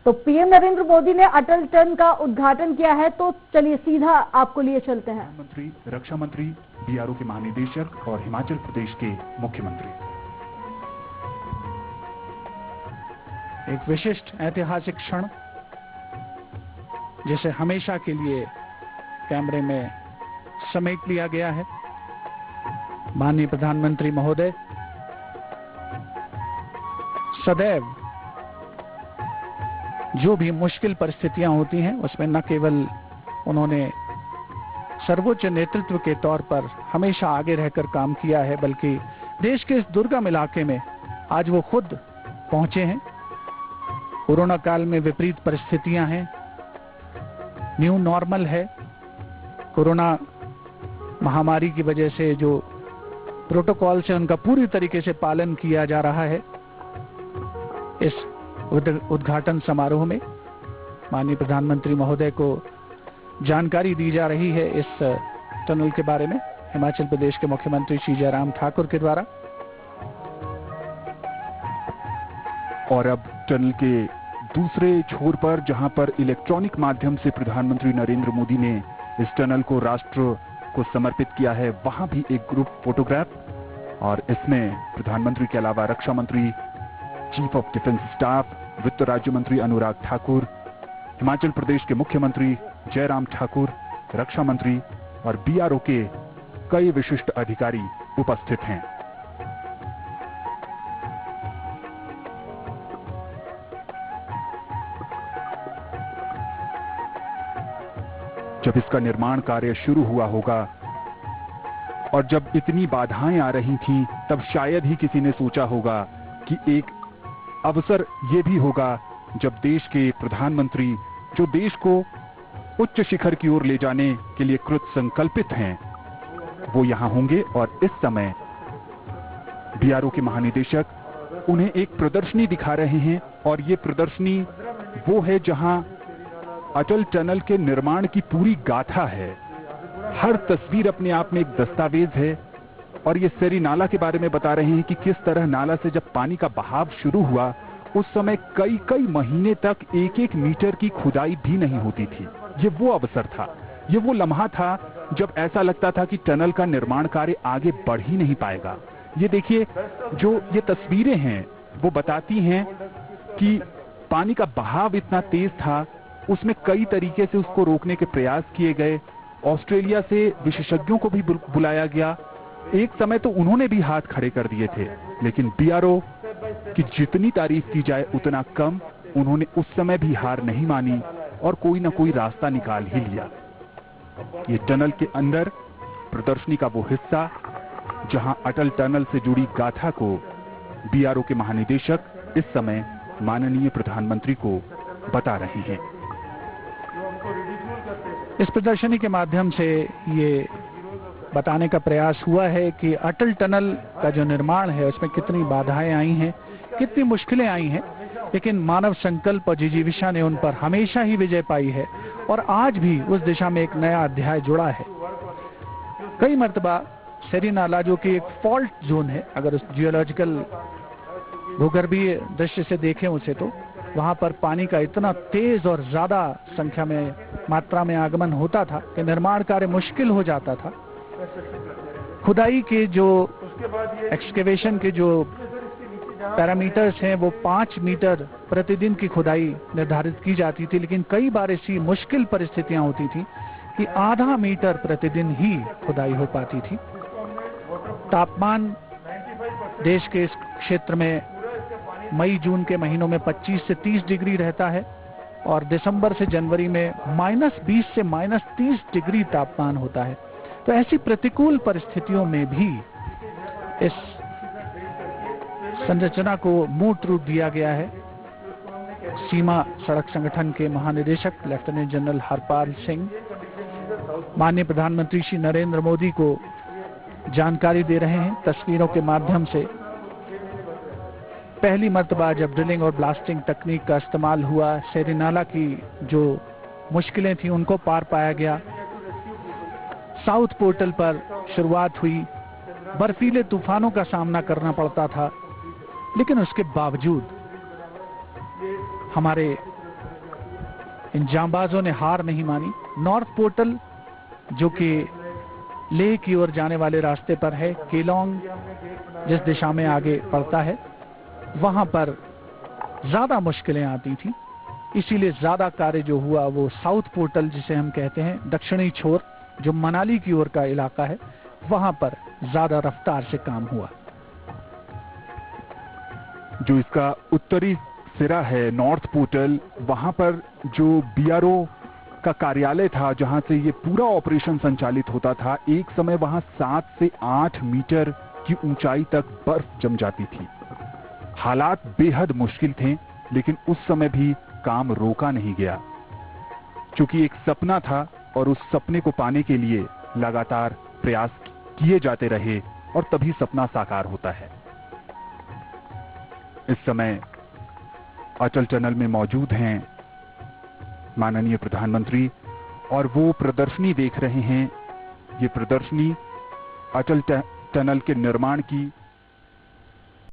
तो पीएम नरेंद्र मोदी ने अटल टनल का उद्घाटन किया है, तो चलिए सीधा आपको लिए चलते हैं। प्रधानमंत्री, रक्षा मंत्री, बीआरओ के महानिदेशक और हिमाचल प्रदेश के मुख्यमंत्री। एक विशिष्ट ऐतिहासिक क्षण जिसे हमेशा के लिए कैमरे में समेट लिया गया है। माननीय प्रधानमंत्री महोदय सदैव जो भी मुश्किल परिस्थितियां होती हैं उसमें न केवल उन्होंने सर्वोच्च नेतृत्व के तौर पर हमेशा आगे रहकर काम किया है, बल्कि देश के इस दुर्गम इलाके में आज वो खुद पहुंचे हैं। कोरोना काल में विपरीत परिस्थितियां हैं, न्यू नॉर्मल है। कोरोना महामारी की वजह से जो प्रोटोकॉल से उनका पूरी तरीके से पालन किया जा रहा है। इस उद्घाटन समारोह में माननीय प्रधानमंत्री महोदय को जानकारी दी जा रही है इस टनल के बारे में हिमाचल प्रदेश के मुख्यमंत्री श्री जयराम ठाकुर के द्वारा। और अब टनल के दूसरे छोर पर, जहां पर इलेक्ट्रॉनिक माध्यम से प्रधानमंत्री नरेंद्र मोदी ने इस टनल को राष्ट्र को समर्पित किया है, वहां भी एक ग्रुप फोटोग्राफ। और इसमें प्रधानमंत्री के अलावा रक्षा मंत्री, चीफ ऑफ डिफेंस स्टाफ, वित्त राज्य मंत्री अनुराग ठाकुर, हिमाचल प्रदेश के मुख्यमंत्री जयराम ठाकुर, रक्षा मंत्री और बीआरओ के कई विशिष्ट अधिकारी उपस्थित हैं। जब इसका निर्माण कार्य शुरू हुआ होगा और जब इतनी बाधाएं आ रही थीं, तब शायद ही किसी ने सोचा होगा कि एक अवसर ये भी होगा जब देश के प्रधानमंत्री, जो देश को उच्च शिखर की ओर ले जाने के लिए कृत संकल्पित हैं, वो यहां होंगे। और इस समय बीआरओ के महानिदेशक उन्हें एक प्रदर्शनी दिखा रहे हैं। और ये प्रदर्शनी वो है जहां अटल टनल के निर्माण की पूरी गाथा है। हर तस्वीर अपने आप में एक दस्तावेज है। और ये सेरी नाला के बारे में बता रहे हैं कि किस तरह नाला से जब पानी का बहाव शुरू हुआ, उस समय कई कई महीने तक 1-1 मीटर की खुदाई भी नहीं होती थी। ये वो अवसर था, ये वो लम्हा था जब ऐसा लगता था कि टनल का निर्माण कार्य आगे बढ़ ही नहीं पाएगा। ये देखिए, जो ये तस्वीरें हैं वो बताती हैं कि पानी का बहाव इतना तेज था, उसमें कई तरीके से उसको रोकने के प्रयास किए गए। ऑस्ट्रेलिया से विशेषज्ञों को भी बुलाया गया। एक समय तो उन्होंने भी हाथ खड़े कर दिए थे, लेकिन बीआरओ की जितनी तारीफ की जाए उतना कम। उन्होंने उस समय भी हार नहीं मानी और कोई ना कोई रास्ता निकाल ही लिया। ये टनल के अंदर प्रदर्शनी का वो हिस्सा जहां अटल टनल से जुड़ी गाथा को बीआरओ के महानिदेशक इस समय माननीय प्रधानमंत्री को बता रहे हैं। इस प्रदर्शनी के माध्यम से ये बताने का प्रयास हुआ है कि अटल टनल का जो निर्माण है उसमें कितनी बाधाएं आई हैं, कितनी मुश्किलें आई हैं, लेकिन मानव संकल्प और जिजीविषा ने उन पर हमेशा ही विजय पाई है। और आज भी उस दिशा में एक नया अध्याय जुड़ा है। कई मर्तबा सेरी नाला, जो कि एक फॉल्ट जोन है, अगर उस जियोलॉजिकल भूगर्भीय दृश्य से देखें उसे, तो वहां पर पानी का इतना तेज और ज्यादा संख्या में मात्रा में आगमन होता था कि निर्माण कार्य मुश्किल हो जाता था। खुदाई के जो एक्सकेवेशन के जो पैरामीटर्स हैं वो 5 मीटर प्रतिदिन की खुदाई निर्धारित की जाती थी, लेकिन कई बार ऐसी मुश्किल परिस्थितियां होती थी कि आधा मीटर प्रतिदिन ही खुदाई हो पाती थी। तापमान देश के इस क्षेत्र में मई जून के महीनों में 25 से 30 डिग्री रहता है और दिसंबर से जनवरी में -20 से -30 डिग्री तापमान होता है। तो ऐसी प्रतिकूल परिस्थितियों में भी इस संरचना को मूर्त रूप दिया गया है। सीमा सड़क संगठन के महानिदेशक लेफ्टिनेंट जनरल हरपाल सिंह माननीय प्रधानमंत्री श्री नरेंद्र मोदी को जानकारी दे रहे हैं तस्वीरों के माध्यम से। पहली मर्तबा जब ड्रिलिंग और ब्लास्टिंग तकनीक का इस्तेमाल हुआ, सेरी नाला की जो मुश्किलें थी उनको पार पाया गया। साउथ पोर्टल पर शुरुआत हुई। बर्फीले तूफानों का सामना करना पड़ता था, लेकिन उसके बावजूद हमारे इन जांबाजों ने हार नहीं मानी। नॉर्थ पोर्टल जो कि लेह की ओर जाने वाले रास्ते पर है, केलोंग जिस दिशा में आगे पड़ता है, वहां पर ज्यादा मुश्किलें आती थी। इसीलिए ज्यादा कार्य जो हुआ वो साउथ पोर्टल जिसे हम कहते हैं, दक्षिणी छोर जो मनाली की ओर का इलाका है, वहां पर ज्यादा रफ्तार से काम हुआ। जो इसका उत्तरी सिरा है नॉर्थ पोर्टल, वहां पर जो बीआरओ का कार्यालय था जहां से ये पूरा ऑपरेशन संचालित होता था, एक समय वहां 7 से 8 मीटर की ऊंचाई तक बर्फ जम जाती थी। हालात बेहद मुश्किल थे, लेकिन उस समय भी काम रोका नहीं गया, क्योंकि एक सपना था और उस सपने को पाने के लिए लगातार प्रयास किए जाते रहे और तभी सपना साकार होता है। इस समय अटल टनल में मौजूद हैं माननीय प्रधानमंत्री और वो प्रदर्शनी देख रहे हैं। ये प्रदर्शनी अटल टनल के निर्माण की